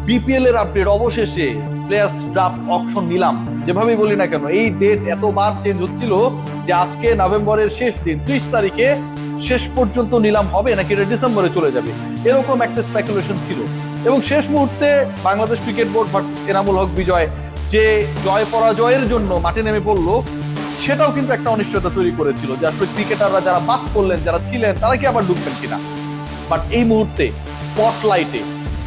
BPL এর update অবশেষে players draft auction নিলাম যেভাবেই বলি না কেন এই ডেট এতবার চেঞ্জ হচ্ছিল যে আজকে নভেম্বরের শেষ দিন 30 তারিখে শেষ পর্যন্ত নিলাম হবে নাকি এটা ডিসেম্বরে চলে যাবে এরকম একটা স্পেকুলেশন ছিল এবং শেষ মুহূর্তে Bangladesh cricket board versus Enamul Haque Bijoy যে জয় পরাজয়ের জন্য মাঠে নেমে পড়লো সেটাও কিন্তু একটা অনিশ্চয়তা তৈরি করেছিল যে আসলে ক্রিকেটাররা যারা বাদ করলেন যারা ছিলেন তারা কি আবার ঢুকবেন কিনা। বাট এই মুহূর্তে স্পটলাইটে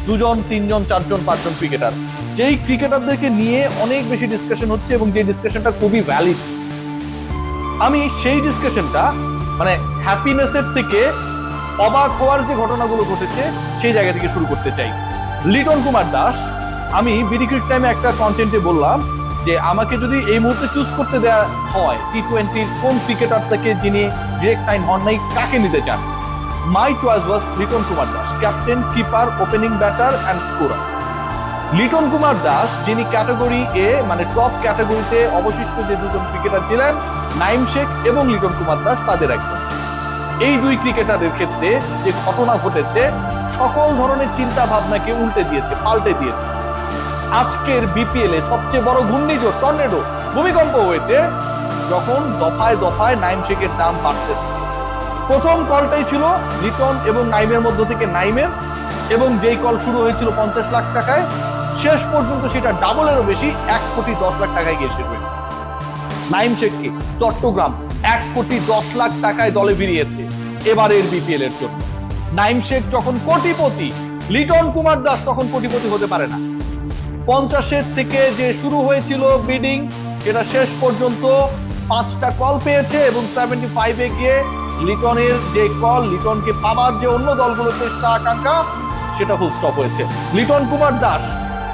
2 জন 3 জন 4 জন 5 জন ক্রিকেটার যেই ক্রিকেটারদেরকে নিয়ে অনেক বেশি ডিসকাশন হচ্ছে এবং যে ডিসকাশনটা খুবই ভ্যালিড। আমি সেই ডিসকাশনটা মানে হ্যাপিনেসের থেকে অবাক হওয়ার যে ঘটনাগুলো ঘটেছে সেই জায়গা থেকে শুরু করতে চাই। লিটন কুমার দাস, আমি বিডি ক্রিক টাইমে একটা কন্টেন্টে বললাম যে আমাকে যদি এই মুহূর্তে চুজ করতে দেওয়া হয় টি20 কোন ক্রিকেটার থেকে যিনি ডিরেক্ট সাইন হন নাই কাকে নিতে চান, মাই choice was Liton Kumar Das, captain, keeper, opening batter and scorer. Liton Kumar Das যিনি ক্যাটাগরি এ মানে টপ ক্যাটাগরিতে অবশিষ্ট যে 2 জন ক্রিকেটার ছিলেন নাইম শেখ এবং লিটন কুমার দাস তাদের একজন। এই 2 ক্রিকেটারের ক্ষেত্রে যে ঘটনা ঘটেছে সকল ধরনের চিন্তা ভাবনাকে উল্টে দিয়েছে, পাল্টে দিয়েছে। আজকের বিপিএল এ সবচেয়ে বড় ঘূর্ণিঝড় টর্নেডো ভূমিকম্প হয়েছে যখন দফায় দফায় নাইম শেখের নাম বাড়তে। প্রথম কলটাই ছিল লিটন এবং নাইমের মধ্য থেকে নাইমের এবং যেই কল শুরু হয়েছিল 50 লাখ টাকায় শেষ পর্যন্ত সেটা ডাবলেরও বেশি 1 কোটি 10 লাখ টাকায় গিয়ে শেষ হয়েছে। নাইম শেখকে চট্টগ্রাম 1 কোটি 10 লাখ টাকায় দলে ভিড়িয়েছে এবারের বিপিএল এর জন্য। নাইম শেখ যখন কোটিপতি, লিটন কুমার দাস তখন কোটিপতি হতে পারে না। 50-এর থেকে যে শুরু হয়েছিল বিডিং এটা শেষ পর্যন্ত 5টা কল পেয়েছে এবং 75-এ গিয়ে লিটনের যে কল, লিটনকে পাবার যে অন্য দলগুলোর চেষ্টা আকাঙ্ক্ষা সেটা ফুল স্টপ হয়েছে। লিটন কুমার দাস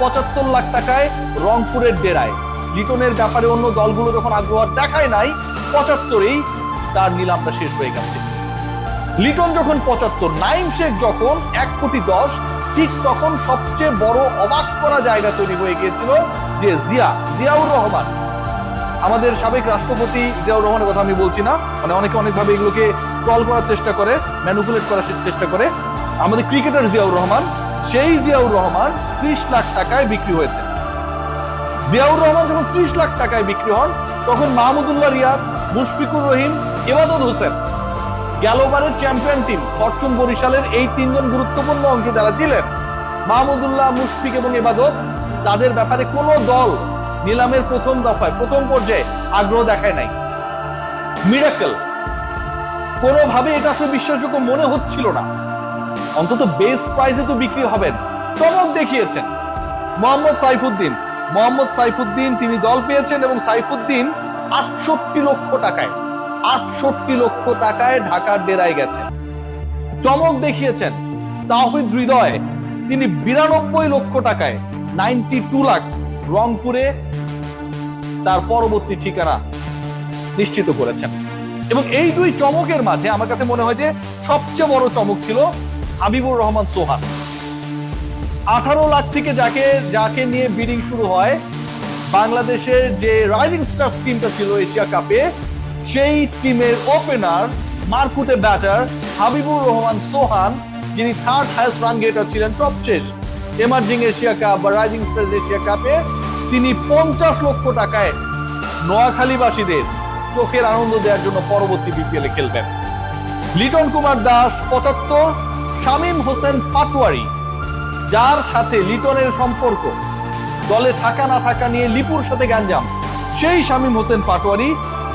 75 লাখ টাকায় রংপুরের ডেরায়, লিটনের ব্যাপারে অন্য দলগুলো যখন আগ্রহ দেখায় নাই 75-এই তার নিলামটা শেষ হয়ে গেছে। লিটন যখন 75, নাইম শেখ যখন 1 কোটি 10, ঠিক তখন সবচেয়ে বড় অবাক করা জায়গা তৈরি হয়ে গিয়েছিল যে জিয়াউর রহমান, আমাদের সাবেক রাষ্ট্রপতি জিয়াউর রহমানের কথা আমি বলছি না, মানে অনেকে অনেকভাবে এগুলোকে কল করার চেষ্টা করে, ম্যানিপুলেট করার চেষ্টা করে। আমাদের ক্রিকেটার জিয়াউর রহমান, সেই জিয়াউর রহমান 30 লাখ টাকায় বিক্রি হয়েছে। জিয়াউর রহমান যখন 30 লাখ টাকায় বিক্রি হন তখন মাহমুদুল্লাহ রিয়াদ, মুশফিকুর রহিম, ইবাদত হোসেন, গেলবারের চ্যাম্পিয়ন টিম ফরচুন বরিশালের এই 3 জন গুরুত্বপূর্ণ অংশ যারা ছিলেন মাহমুদুল্লাহ, মুশফিক এবং ইবাদত, তাদের ব্যাপারে কোনো দল নিলামের প্রথম দফায় প্রথম পর্যায়ে আগ্রহ দেখায় নাই। মিরাকল, কোনোভাবে এটা আসলে বিশ্বাসযোগ্য মনে হচ্ছিল না, অন্তত বেস প্রাইসে তো বিক্রি হবেন। চমক দেখিয়েছেন মোহাম্মদ সাইফুদ্দিন, তিনি দল পেয়েছেন এবং সাইফুদ্দিন 68 লক্ষ টাকায় ঢাকার ডেরায় গেছেন। চমক দেখিয়েছেন তাওহিদ হৃদয়, তিনি 92 লক্ষ টাকায় 92 লাখ রংপুরে তার পরবর্তী ঠিকানা নিশ্চিত করেছেন। এবং এই 2 চমকের মাঝে আমার কাছে মনে হয় যে সবচেয়ে বড় চমক ছিল হাবিবুর রহমান সোহান। 18 লাখ থেকে যাকে নিয়ে বিডিং শুরু হয়, বাংলাদেশের যে রাইজিং স্টারস টিমটা ছিল এশিয়া কাপে সেই টিমের ওপেনার মারকুটে ব্যাটার হাবিবুর রহমান সোহান, যিনি 3rd হাইয়েস্ট রান গেটার ছিলেন সবশেষ এমার্জিং এশিয়া কাপ বা রাইজিং স্টারস এশিয়া কাপে, তিনি 50 লক্ষ টাকায় নোয়াখালীবাসীদের চোখের আনন্দ দেওয়ার জন্য পরবর্তী বিপিএল এ খেলবেন। লিটন কুমার দাস 75, শামীম হোসেন পাটোয়ারি, যার সাথে লিটনের সম্পর্ক দলে থাকা না থাকা নিয়ে লিপুর সাথে গ্যাঞ্জাম, সেই শামীম হোসেন পাটোয়ারি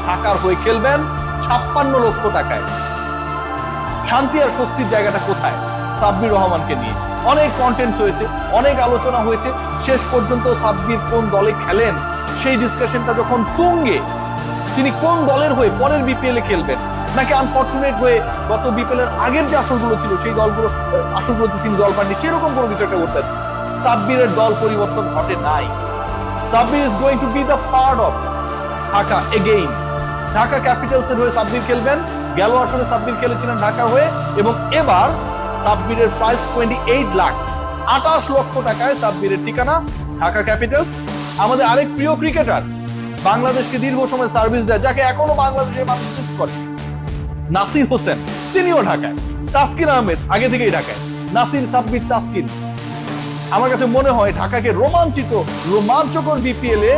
ঢাকার হয়ে খেলবেন 56 লক্ষ টাকায়। শান্তি আর স্বস্তির জায়গাটা কোথায়? সাব্বির রহমানকে নিয়ে অনেক কন্টেন্টস হয়েছে, অনেক আলোচনা হয়েছে, শেষ পর্যন্ত সাব্বির কোন দলে খেলেন সেই ডিসকাশনটা যখন তুঙ্গে, তিনি কোন দলের হয়ে পরের বিপিএল এ খেলবেন নাকি আনফরচুনেট হয়ে গত বিপিএল এর আগের যে আসরগুলো ছিল সেই আসরগুলোতে তিনি দল পাননি, সেরকম কোনো কিছু একটা করতে যাচ্ছে। সাব্বিরের দল পরিবর্তন ঘটে নাই। Sabbir is going two B the part of Dhaka again. Dhaka Capitals এর হয়ে সাব্বির খেলবেন, গেল আসরে সাব্বির খেলেছিলেন ঢাকার হয়ে এবং এবার সাব্বিরের প্রাইস 28 লাখ, 28 লক্ষ টাকায় সাব্বিরের ঠিকানা ঢাকা ক্যাপিটালস। আমাদের আরেক প্রিয় ক্রিকেটার, বাংলাদেশকে দীর্ঘ সময় সার্ভিস দেয়, যাকে এখনো বাংলাদেশের মানুষ মিস করে, নাসির হোসেন, তিনিও ঢাকায়। তাসকিন আহমেদ আগে থেকেই ঢাকায়। নাসির, সাব্বির, তাসকিন আমার কাছে মনে হয় ঢাকাকে রোমাঞ্চকর বিপিএল এ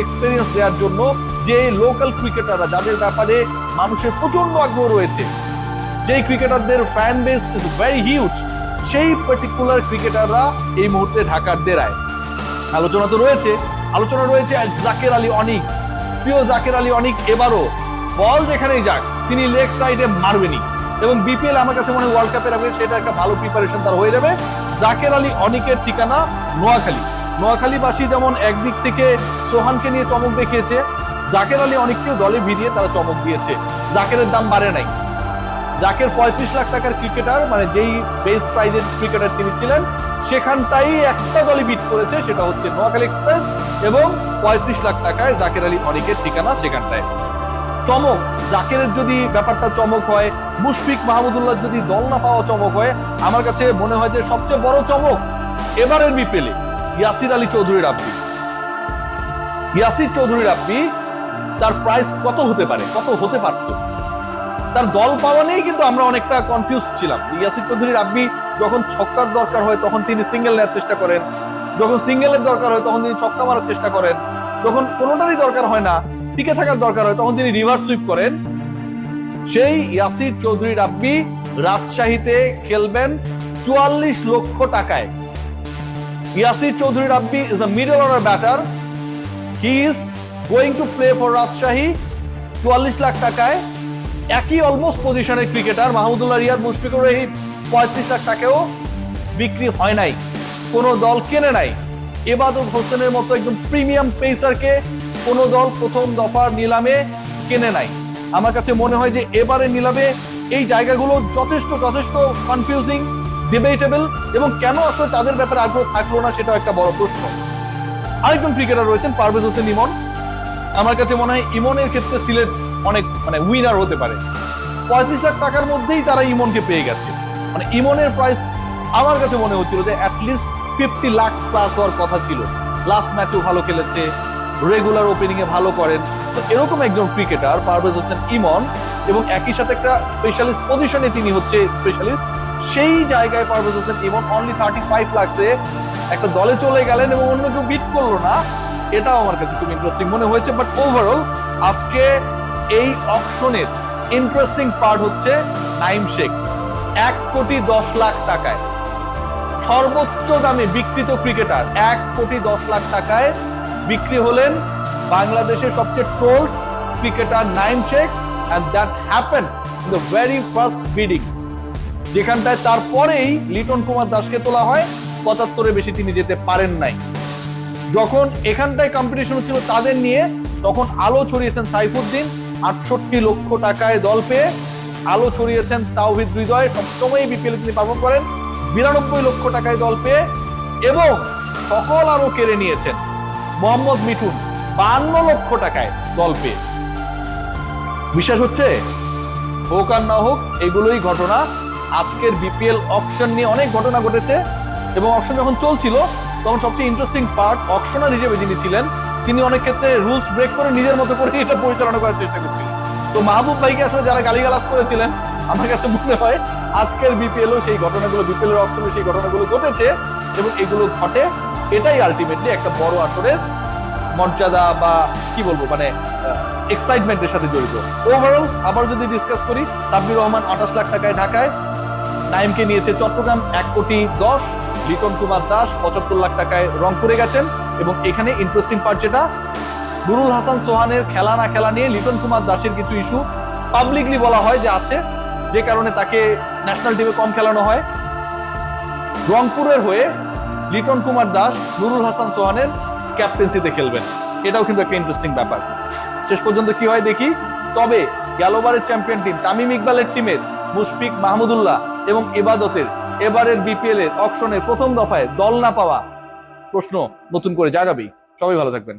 এক্সপেরিয়েন্স দেওয়ার জন্য যে লোকাল ক্রিকেটাররা, যাদের ব্যাপারে মানুষের প্রচন্ড আগ্রহ রয়েছে, যেই ক্রিকেটারদের fan base is very huge, সেই পার্টিকুলার ক্রিকেটাররা এই মুহূর্তে ঢাকার ডেরায়। আলোচনা রয়েছে জাকের আলী অনিক। প্রিয় জাকের আলী অনিক এবারও বল যেখানেই যাক তিনি লেগ সাইডে মারবেনই, এবং বিপিএল আমার কাছে মনে হয় ওয়ার্ল্ড কাপের আগে সেটা একটা ভালো প্রিপারেশন তার হয়ে যাবে। জাকের আলী অনিকের ঠিকানা নোয়াখালীবাসী যেমন একদিক থেকে সোহানকে নিয়ে চমক দেখিয়েছে, জাকের আলী অনিককেও দলে ভিড়িয়ে তারা চমক দিয়েছে। জাকেরের দাম বাড়ে নাই। জাকের 35 লাখ টাকার ক্রিকেটার, মানে যেই বেস প্রাইজের ক্রিকেটার তিনি ছিলেন, সেখানটাই একটা দলে বিট করেছে, সেটা হচ্ছে নোয়াখালী এক্সপ্রেস, এবং 35 লাখ টাকায় জাকের আলী অনিকের ঠিকানা সেখানটায়। চমক জাকেরের যদি ব্যাপারটা চমক হয়, মুশফিক মাহমুদুল্লাহ যদি দল না পাওয়া চমক হয়, আমার কাছে মনে হয় যে সবচেয়ে বড় চমক এবারের বিপিএলে ইয়াসির চৌধুরী রাব্বি। তার প্রাইস কত হতে পারত, তার দল পাওয়া নেই, কিন্তু আমরা অনেকটা কনফিউজ ছিলাম। ইয়াসির চৌধুরী রাব্বি যখন ছক্কার দরকার হয় তখন তিনি সিঙ্গেল নেওয়ার চেষ্টা করেন, যখন সিঙ্গেলের দরকার হয় তখন তিনি ছক্কা মারার চেষ্টা করেন, যখন কোনোটারই দরকার হয় না, টিকে থাকার দরকার হয়, তখন তিনি রিভার্স সুইপ করেন। সেই ইয়াসির চৌধুরী রাব্বি রাজশাহীতে খেলবেন 44 লক্ষ টাকায়। Yasir Chowdhury Rabbi is a middle order batter, he is going to play for Rajshahi 44 lakh টাকায়। একই অলমোস্ট পজিশনের ক্রিকেটার মাহমুদুল্লাহ রিয়াদ, মুশফিকুর রহিম 35 লাখ টাকাও বিক্রি হয় নাই, কোনো দল কেনে নাই। এবাদত হোসেনের মতো একদম প্রিমিয়াম পেসারকে কোনো দল প্রথম দফার নিলামে কেনে নাই। আমার কাছে মনে হয় যে এবারে নিলামে এই জায়গাগুলো যথেষ্ট কনফিউজিং, ডিবেটেবল, এবং কেন আসলে তাদের ব্যাপারে আগ্রহ থাকলো না সেটাও একটা বড় প্রশ্ন। আরেকজন ক্রিকেটার রয়েছেন পারভেজ হোসেন ইমন। আমার কাছে মনে হয় ইমনের ক্ষেত্রে সিলেট অনেক উইনার হতে পারে। 35 লাখ টাকার মধ্যেই তারা ইমনকে পেয়ে গেছে। ইমনের প্রাইস আমার কাছে মনে হচ্ছিল যে অ্যাটলিস্ট 50 লাখ প্লাস হওয়ার কথা ছিল। লাস্ট ম্যাচেও ভালো খেলেছে, রেগুলার ওপেনিং এ ভালো করেন। তো এরকম একজন ক্রিকেটার পারভেজ হোসেন ইমন, এবং একই সাথে একটা স্পেশালিস্ট পজিশনে তিনি হচ্ছে স্পেশালিস্ট, সেই জায়গায় পারভেজ হোসেন ইমন অনলি 35 লাখে একটা দলে চলে গেলেন এবং অন্য কেউ বিট করলো না। এটাও আমার কাছে খুব ইন্টারেস্টিং মনে হয়েছে। বাট ওভারঅল আজকে এই অকশনের ইন্টারেস্টিং পার্ট হচ্ছে নাইম শেখ 1,10,00,000 টাকায় সর্বোচ্চ দামে বিক্রিত ক্রিকেটার। 1,10,00,000 টাকায় বিক্রি হলেন বাংলাদেশের সবচেয়ে trolled cricketer Naim Sheikh, and that happened in the very first bidding, যেখানটায় তারপরেই লিটন কুমার দাসকে তোলা হয়। 75-এর বেশি তিনি যেতে পারেন নাই। যখন এখানটায় কম্পিটিশন ছিল তাদের নিয়ে, তখন আলো ছড়িয়েছেন সাইফুদ্দিন 68 লক্ষ টাকায় দল পেয়ে, আলো ছড়িয়েছেন তাওহিদ হৃদয়, সবসময় বিপিএল তিনি পারফর্ম করেন 92 লক্ষ টাকায় দল পেয়ে, এবং সকল আরো কেড়ে নিয়েছেন মোহাম্মদ মিঠুন 52 লক্ষ টাকায় দল পেয়ে। বিশ্বাস হচ্ছে? হোক আর না হোক, এগুলোই ঘটনা। আজকের বিপিএল অকশন নিয়ে অনেক ঘটনা ঘটেছে, এবং অকশন যখন চলছিল তখন সবচেয়ে ইন্টারেস্টিং পার্ট, অকশনার হিসেবে যিনি ছিলেন তিনি অনেক ক্ষেত্রে রুলস ব্রেক করে নিজের মতো করে এটা পরিচালনা করার চেষ্টা করছিলেন। তো মাহবুব ভাইকে আসলে যারা গালিগালাজ করেছিলেন, আমার কাছে মনে হয় আজকের বিপিএলও সেই ঘটনাগুলো, বিপিএল এর অকশনে সেই ঘটনাগুলো ঘটেছে, এবং এগুলো ঘটে, এটাই আলটিমেটলি একটা বড় আসরের মর্যাদা বা কি বলবো এক্সাইটমেন্টের সাথে জড়িত। ওভারঅল আবার যদি ডিসকাস করি, সাব্বির রহমান 28 লাখ টাকায় ঢাকায়, নাইমকে নিয়েছে চট্টগ্রাম 1,10,00,000, লিটন কুমার দাস 75 লাখ টাকায় রংপুরে গেছেন। এবং এখানে ইন্টারেস্টিং পার্ট যেটা, নুরুল হাসান সোহানের খেলা না খেলা নিয়ে লিটন কুমার দাসের কিছু ইস্যু পাবলিকলি বলা হয় যে আছে, যে কারণে তাকে ন্যাশনাল টিমে কম খেলানো হয়। রংপুরের হয়ে লিটন কুমার দাস নুরুল হাসান সোহানের ক্যাপ্টেন্সিতে খেলবেন, এটাও কিন্তু একটা ইন্টারেস্টিং ব্যাপার। শেষ পর্যন্ত কি হয় দেখি। তবে গেলবারের চ্যাম্পিয়ন টিম তামিম ইকবালের টিমের মুশফিক মাহমুদুল্লাহ এবং ইবাদতের এবারের বিপিএল এর অকশনের প্রথম দফায় দল না পাওয়া প্রশ্ন নতুন করে জাগাবেই। সবাই ভালো থাকবেন।